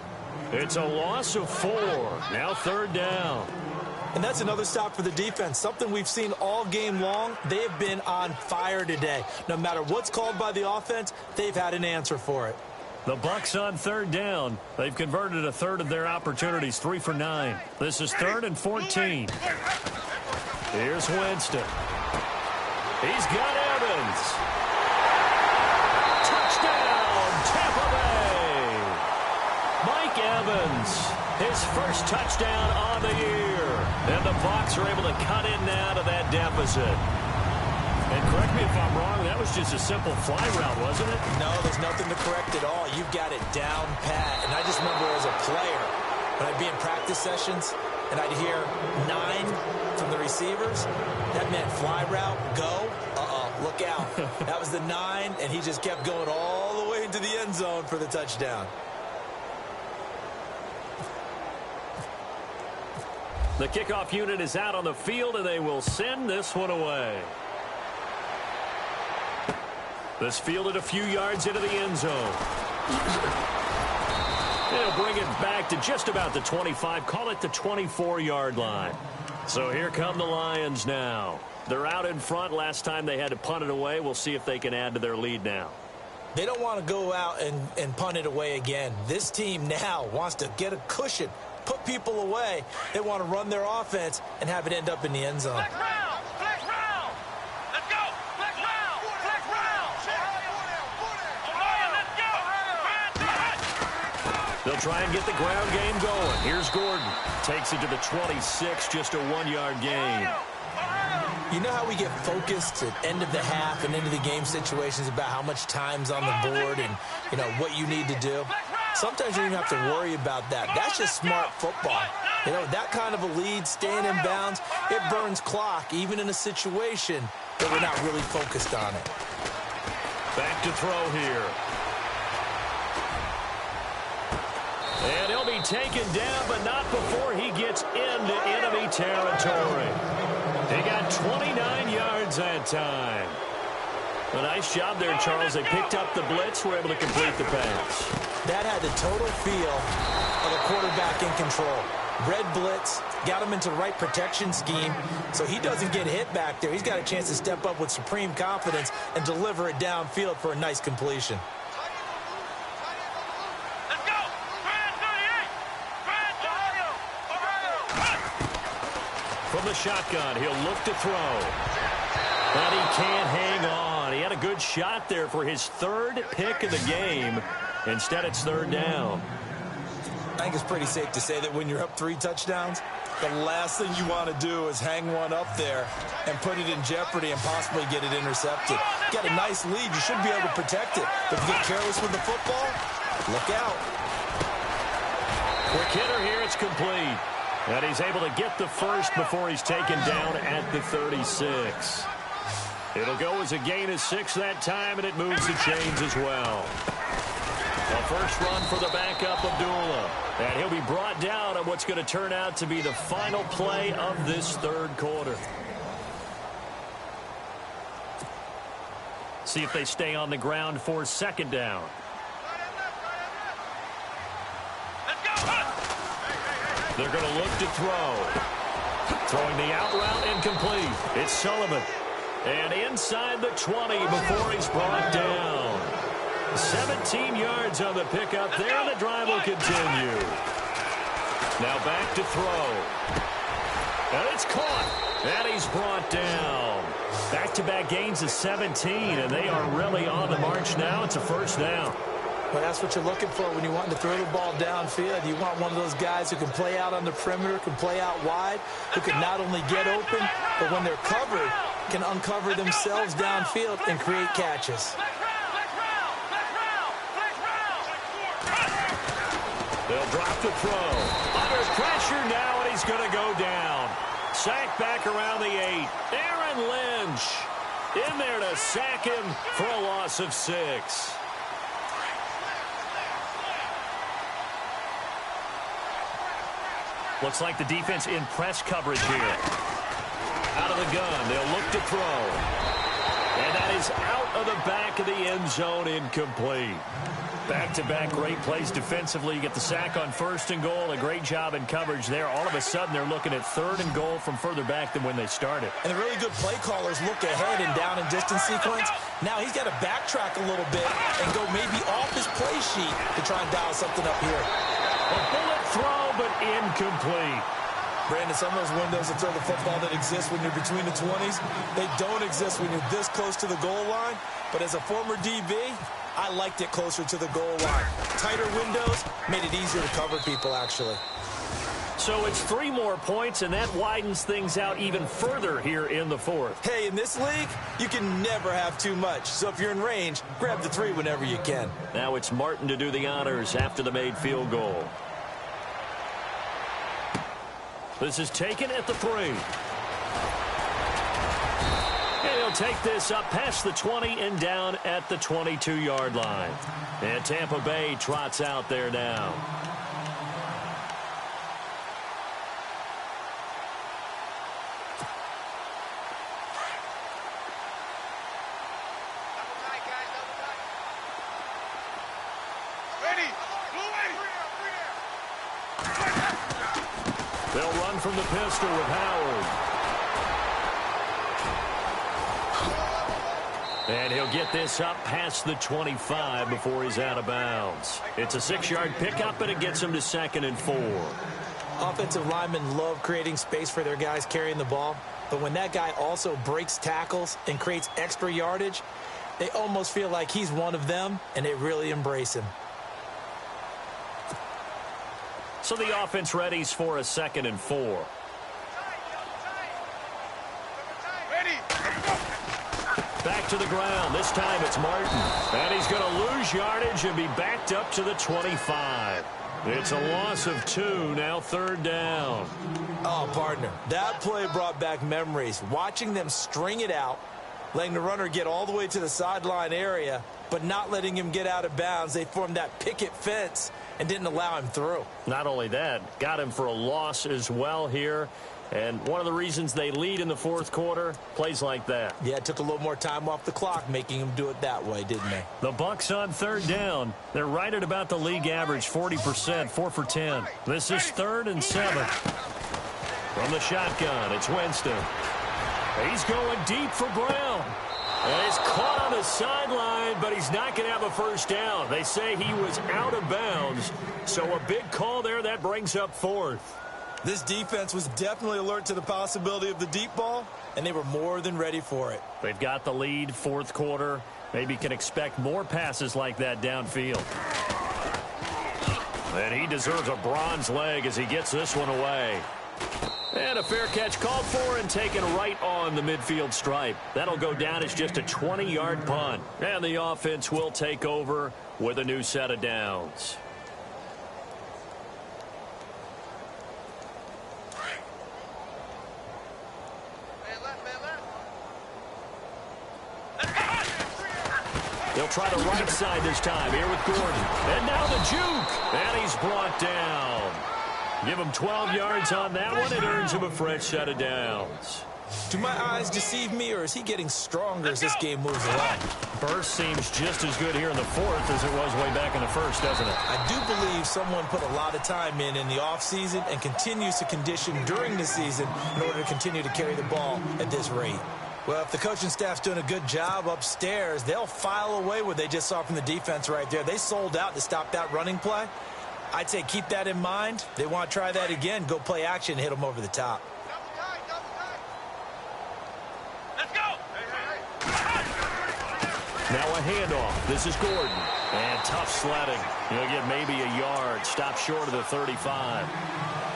It's a loss of 4. Now third down. And that's another stop for the defense. Something we've seen all game long. They have been on fire today. No matter what's called by the offense, they've had an answer for it. The Bucs on third down. They've converted a third of their opportunities, 3 for 9. This is third and 14. Here's Winston. He's got Evans. Touchdown, Tampa Bay. Mike Evans, his first touchdown on the year. And the Bucs are able to cut in now to that deficit. And correct me if I'm wrong, that was just a simple fly route, wasn't it? No, there's nothing to correct at all. You've got it down pat. And I just remember as a player, when I'd be in practice sessions, and I'd hear 9 from the receivers, that meant fly route, go, look out. That was the 9, and he just kept going all the way into the end zone for the touchdown. The kickoff unit is out on the field, and they will send this one away. This fielded a few yards into the end zone. They'll bring it back to just about the 25, call it the 24-yard line. So here come the Lions now. They're out in front. Last time they had to punt it away. We'll see if they can add to their lead now. They don't want to go out and punt it away again. This team now wants to get a cushion, put people away. They want to run their offense and have it end up in the end zone. Flex round! Flex round! Let's go! Flex round! Flex round! Orion, let's go! They'll try and get the ground game going. Here's Gordon. Takes it to the 26, just a 1-yard gain. You know how we get focused at end of the half and into the game situations about how much time's on the board and, you know, what you need to do? Sometimes you don't even have to worry about that. That's just smart football. You know, that kind of a lead, staying in bounds, it burns clock, even in a situation that we're not really focused on it. Back to throw here. And he'll be taken down, but not before he gets into enemy territory. He got 29 yards that time. A nice job there, Charles. They picked up the blitz, were able to complete the pass. That had the total feel of a quarterback in control. Red blitz, got him into the right protection scheme, so he doesn't get hit back there. He's got a chance to step up with supreme confidence and deliver it downfield for a nice completion. Let's go! Brand 38! Brand From the shotgun, he'll look to throw. But he can't hang on. He had a good shot there for his third pick of the game. Instead, it's third down. I think it's pretty safe to say that when you're up 3 touchdowns, the last thing you want to do is hang one up there and put it in jeopardy and possibly get it intercepted. Get a nice lead, you should be able to protect it. But if you get careless with the football, look out. Quick hitter here, it's complete. And he's able to get the first before he's taken down at the 36. It'll go as a gain of 6 that time, and it moves the chains as well. A first run for the backup, Abdullah. And he'll be brought down on what's going to turn out to be the final play of this third quarter. See if they stay on the ground for second down. They're going to look to throw. Throwing the out route incomplete. It's Sullivan. And inside the 20 before he's brought down. 17 yards on the pickup there, and the drive will continue. Now back to throw. And it's caught. And he's brought down. Back-to-back gains of 17, and they are really on the march now. It's a first down. Well, that's what you're looking for when you're wanting to throw the ball downfield. You want one of those guys who can play out on the perimeter, can play out wide, who can not only get open, but when they're covered, can uncover themselves downfield and create catches. They'll drop the throw. Under pressure now, and he's going to go down. Sacked back around the 8. Aaron Lynch in there to sack him for a loss of 6. Looks like the defense in press coverage here. Out of the gun, they'll look to throw. And that is out of the back of the end zone, incomplete. Back-to-back great plays defensively. You get the sack on 1st and goal. A great job in coverage there. All of a sudden, they're looking at 3rd and goal from further back than when they started. And the really good play callers look ahead and down and distance sequence. Now he's got to backtrack a little bit and go maybe off his play sheet to try and dial something up here. A bullet throw, but incomplete. Brandon, some of those windows to throw the football that exist when you're between the 20s, they don't exist when you're this close to the goal line. But as a former DB, I liked it closer to the goal line. Tighter windows made it easier to cover people, actually. So it's 3 more points, and that widens things out even further here in the 4th. Hey, in this league, you can never have too much. So if you're in range, grab the 3 whenever you can. Now it's Martin to do the honors after the made field goal. This is taken at the 3. And he'll take this up past the 20 and down at the 22-yard line. And Tampa Bay trots out there now. They'll run from the pistol with Howard. And he'll get this up past the 25 before he's out of bounds. It's a 6-yard pickup, and it gets him to 2nd and 4. Offensive linemen love creating space for their guys carrying the ball. But when that guy also breaks tackles and creates extra yardage, they almost feel like he's one of them, and they really embrace him. So the offense readies for a 2nd and 4. Back to the ground. This time it's Martin. And he's going to lose yardage and be backed up to the 25. It's a loss of 2, now 3rd down. Oh, partner, that play brought back memories. Watching them string it out, letting the runner get all the way to the sideline area, but not letting him get out of bounds. They formed that picket fence and didn't allow him through. Not only that, got him for a loss as well here. And one of the reasons they lead in the 4th quarter, plays like that. Yeah, it took a little more time off the clock making him do it that way, didn't they? The Bucs on 3rd down. They're right at about the league average, 40%, 4 for 10. This is 3rd and 7. From the shotgun, it's Winston. He's going deep for Brown. And he's caught on the sideline, but he's not going to have a first down. They say he was out of bounds. So a big call there, that brings up 4th. This defense was definitely alert to the possibility of the deep ball, and they were more than ready for it. They've got the lead, 4th quarter. Maybe can expect more passes like that downfield. And he deserves a bronze leg as he gets this one away. And a fair catch called for and taken right on the midfield stripe. That'll go down as just a 20-yard punt. And the offense will take over with a new set of downs. They'll try the right side this time here with Gordon. And now the juke. And he's brought down. Give him 12 yards on that one. It earns him a fresh set of downs. Do my eyes deceive me, or is he getting stronger as this game moves along? Burst seems just as good here in the fourth as it was way back in the first, doesn't it? I do believe someone put a lot of time in the offseason and continues to condition during the season in order to continue to carry the ball at this rate. Well, if the coaching staff's doing a good job upstairs, they'll file away what they just saw from the defense right there. They sold out to stop that running play. I'd say keep that in mind. They want to try that again. Go play action, hit them over the top. Let's go. Now a handoff. This is Gordon. And tough sledding. He'll get maybe a yard. Stop short of the 35.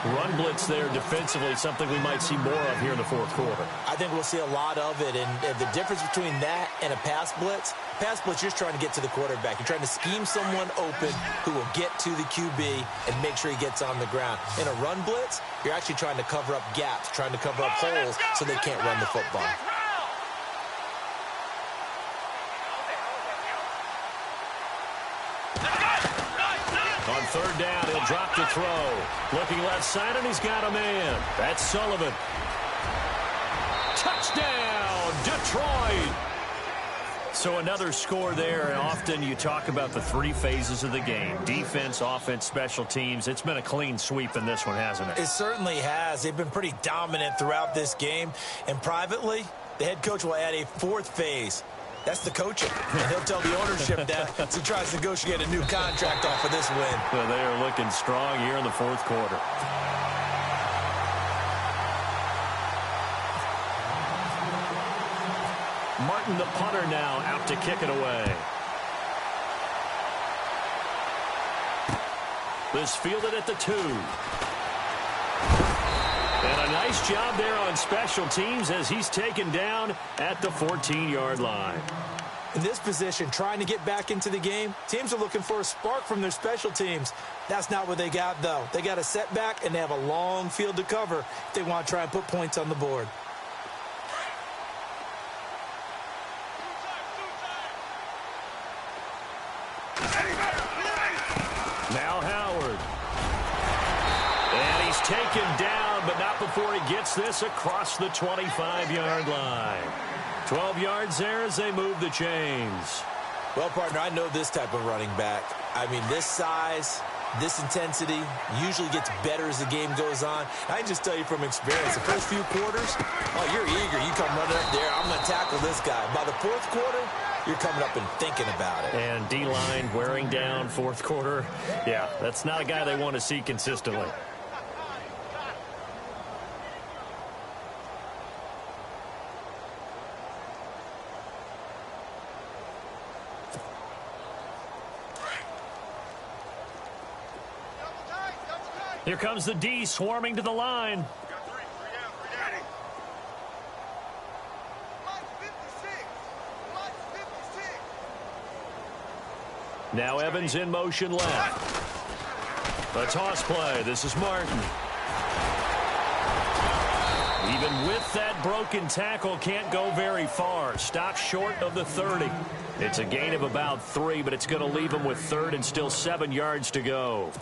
Run blitz there defensively, something we might see more of here in the fourth quarter. I think we'll see a lot of it, and the difference between that and a pass blitz, you're just trying to get to the quarterback. You're trying to scheme someone open who will get to the QB and make sure he gets on the ground. In a run blitz, you're actually trying to cover up gaps, trying to cover up holes so they can't run the football. On third down, he'll drop the throw. Looking left side, and he's got a man. That's Sullivan. Touchdown, Detroit! So another score there, and often you talk about the three phases of the game. Defense, offense, special teams. It's been a clean sweep in this one, hasn't it? It certainly has. They've been pretty dominant throughout this game. And privately, the head coach will add a fourth phase. That's the coaching. And he'll tell the ownership that as he tries to negotiate a new contract off of this win. Well, they are looking strong here in the fourth quarter. Martin, the punter, now out to kick it away. This fielded at the 2. And a nice job there on special teams as he's taken down at the 14-yard line. In this position, trying to get back into the game, teams are looking for a spark from their special teams. That's not what they got, though. They got a setback, and they have a long field to cover if they want to try and put points on the board. Now Howard. And he's taken down, but not before he gets this across the 25-yard line. 12 yards there as they move the chains. Well, partner, I know this type of running back. I mean, this size, this intensity usually gets better as the game goes on. I can just tell you from experience, the first few quarters, oh, you're eager. You come running up there, I'm going to tackle this guy. By the fourth quarter, you're coming up and thinking about it. And D-line wearing down fourth quarter. Yeah, that's not a guy they want to see consistently. Here comes the D swarming to the line. Now Evans in motion left. A toss play. This is Martin. Even with that broken tackle, can't go very far. Stop short of the 30. It's a gain of about 3, but it's going to leave him with third and still 7 yards to go.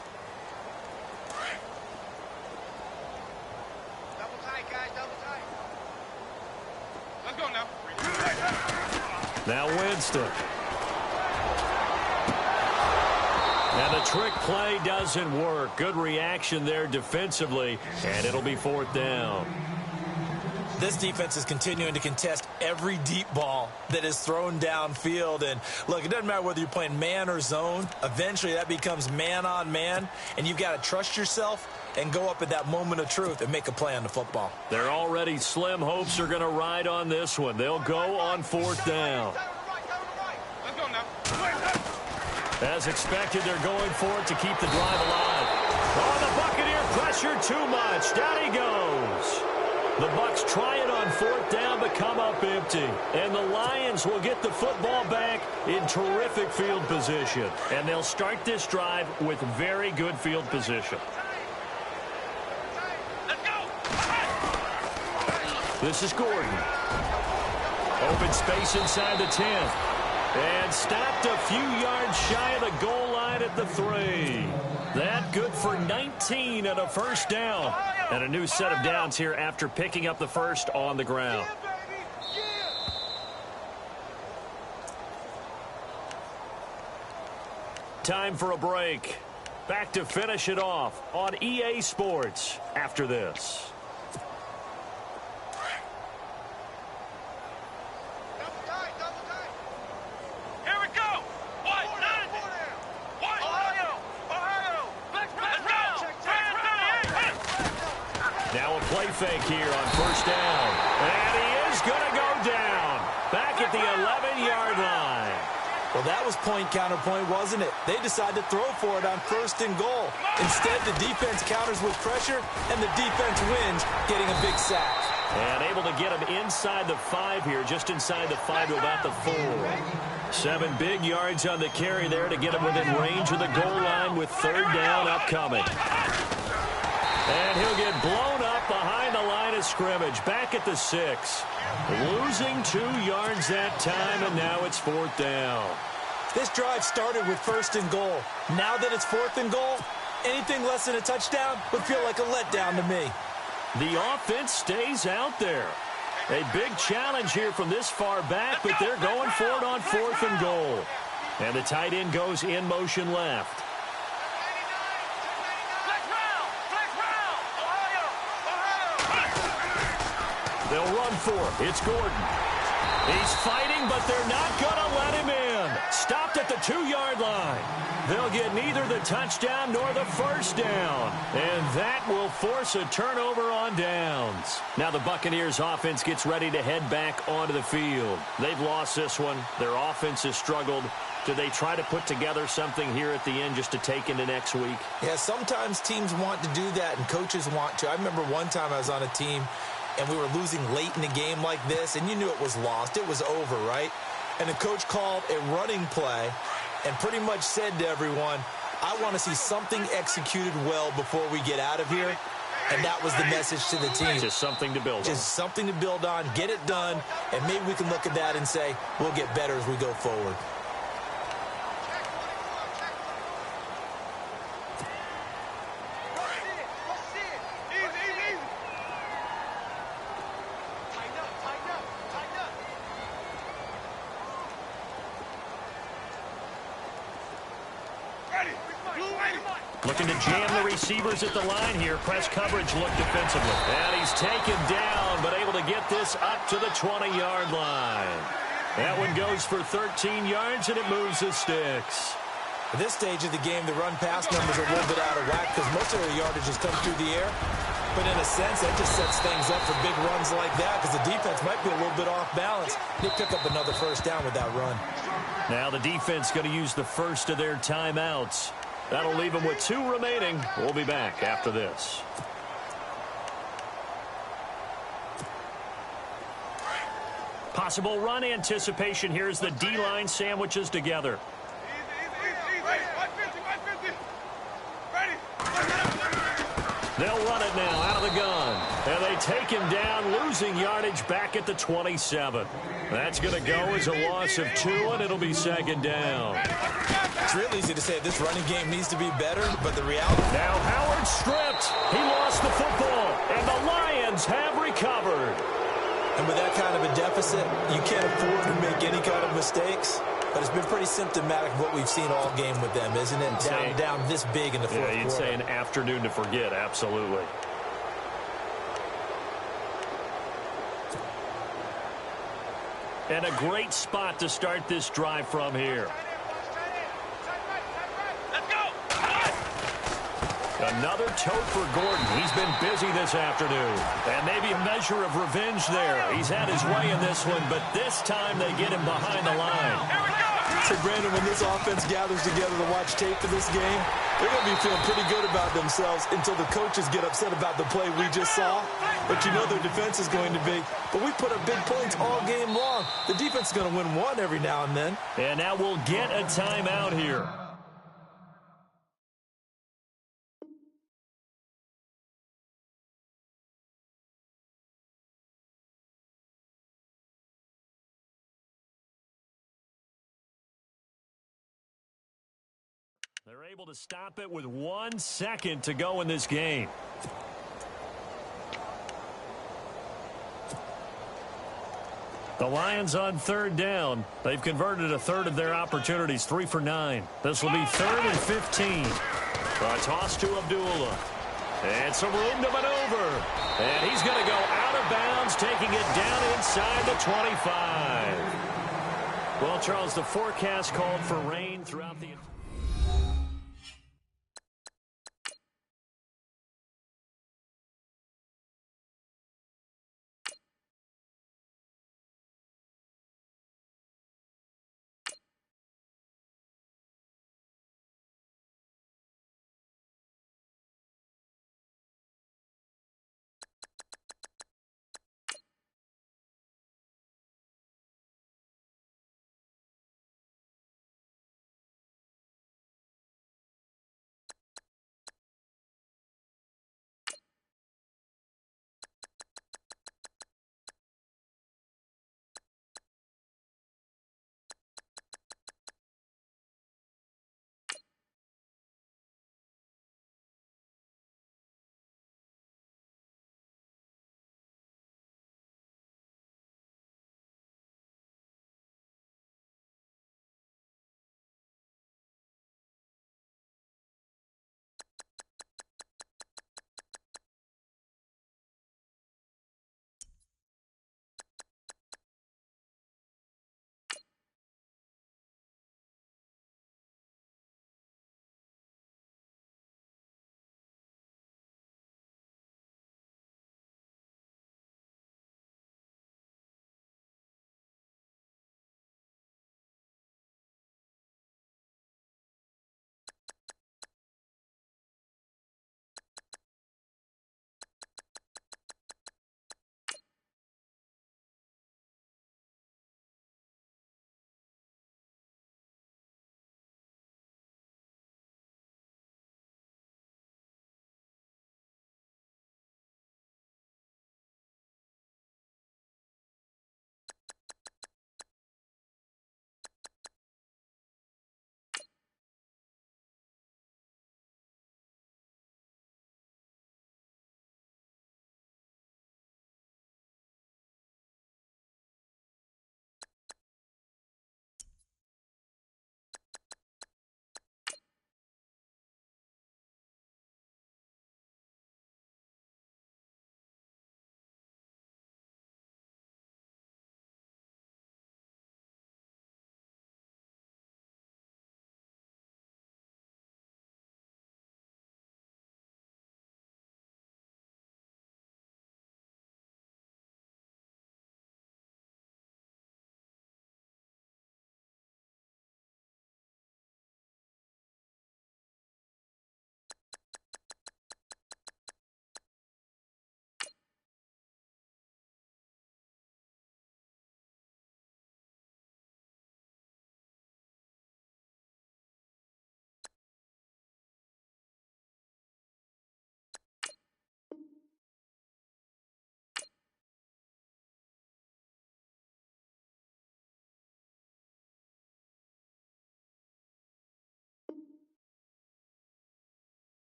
Now Winston. And the trick play doesn't work. Good reaction there defensively, and it'll be fourth down. This defense is continuing to contest every deep ball that is thrown downfield. And, look, it doesn't matter whether you're playing man or zone. Eventually that becomes man on man, and you've got to trust yourself and go up at that moment of truth and make a play on the football. Their already slim hopes are going to ride on this one. They'll go on fourth down. As expected, they're going for it to keep the drive alive. Oh, the Buccaneer pressure too much. Down he goes. The Bucs try it on fourth down, but come up empty. And the Lions will get the football back in terrific field position. And they'll start this drive with very good field position. Let's go. This is Gordon. Open space inside the 10. And stopped a few yards shy of the goal line at the 3. That good for 19 and a first down. And a new set of downs here after picking up the first on the ground. Time for a break. Back to finish it off on EA Sports after this. Play fake here on first down. And he is going to go down. Back at the 11-yard line. Well, that was point counterpoint, wasn't it? They decided to throw for it on first and goal. Instead, the defense counters with pressure, and the defense wins, getting a big sack. And able to get him inside the 5 here, just inside the 5 to about the 4. 7 big yards on the carry there to get him within range of the goal line with third down upcoming. And he'll get blown up behind the line of scrimmage. Back at the 6. Losing 2 yards that time, and now it's fourth down. This drive started with first and goal. Now that it's fourth and goal, anything less than a touchdown would feel like a letdown to me. The offense stays out there. A big challenge here from this far back, but they're going for it on fourth and goal. And the tight end goes in motion left. They'll run for it. It's Gordon. He's fighting, but they're not going to let him in. Stopped at the 2-yard line. They'll get neither the touchdown nor the first down. And that will force a turnover on downs. Now the Buccaneers offense gets ready to head back onto the field. They've lost this one. Their offense has struggled. Do they try to put together something here at the end just to take into next week? Yeah, sometimes teams want to do that and coaches want to. I remember one time I was on a team and we were losing late in the game like this, and you knew it was lost. It was over, right? And the coach called a running play and pretty much said to everyone, I want to see something executed well before we get out of here. And that was the message to the team. Just something to build on. Just something to build on, get it done, and maybe we can look at that and say, we'll get better as we go forward. Looking to jam the receivers at the line here. Press coverage look defensively. And he's taken down, but able to get this up to the 20-yard line. That one goes for 13 yards, and it moves the sticks. At this stage of the game, the run-pass numbers are a little bit out of whack because most of their yardage has come through the air. But in a sense, that just sets things up for big runs like that because the defense might be a little bit off balance. They pick up another first down with that run. Now the defense going to use the first of their timeouts. That'll leave them with 2 remaining. We'll be back after this. Possible run anticipation here as the D-line sandwiches together. They'll run it now out of the gun. And they take him down, losing yardage back at the 27. That's going to go as a loss of 2, and it'll be second down. It's real easy to say this running game needs to be better, but the reality... Now Howard stripped. He lost the football, and the Lions have recovered. And with that kind of a deficit, you can't afford to make any kind of mistakes. But it's been pretty symptomatic of what we've seen all game with them, isn't it? Down this big in the fourth quarter. Yeah, you'd say an afternoon to forget, absolutely. And a great spot to start this drive from here. Let's go! Another tote for Gordon. He's been busy this afternoon. And maybe a measure of revenge there. He's had his way in this one, but this time they get him behind the line. Here we go! So, Brandon, when this offense gathers together to watch tape for this game, they're going to be feeling pretty good about themselves until the coaches get upset about the play we just saw. But you know their defense is going to be. But we put up big points all game long. The defense is going to win one every now and then. And now we'll get a timeout here. They're able to stop it with 1 second to go in this game. The Lions on third down. They've converted a third of their opportunities, 3 for 9. This will be 3rd and 15. A toss to Abdullah. And some room to maneuver. And he's going to go out of bounds, taking it down inside the 25. Well, Charles, the forecast called for rain throughout the...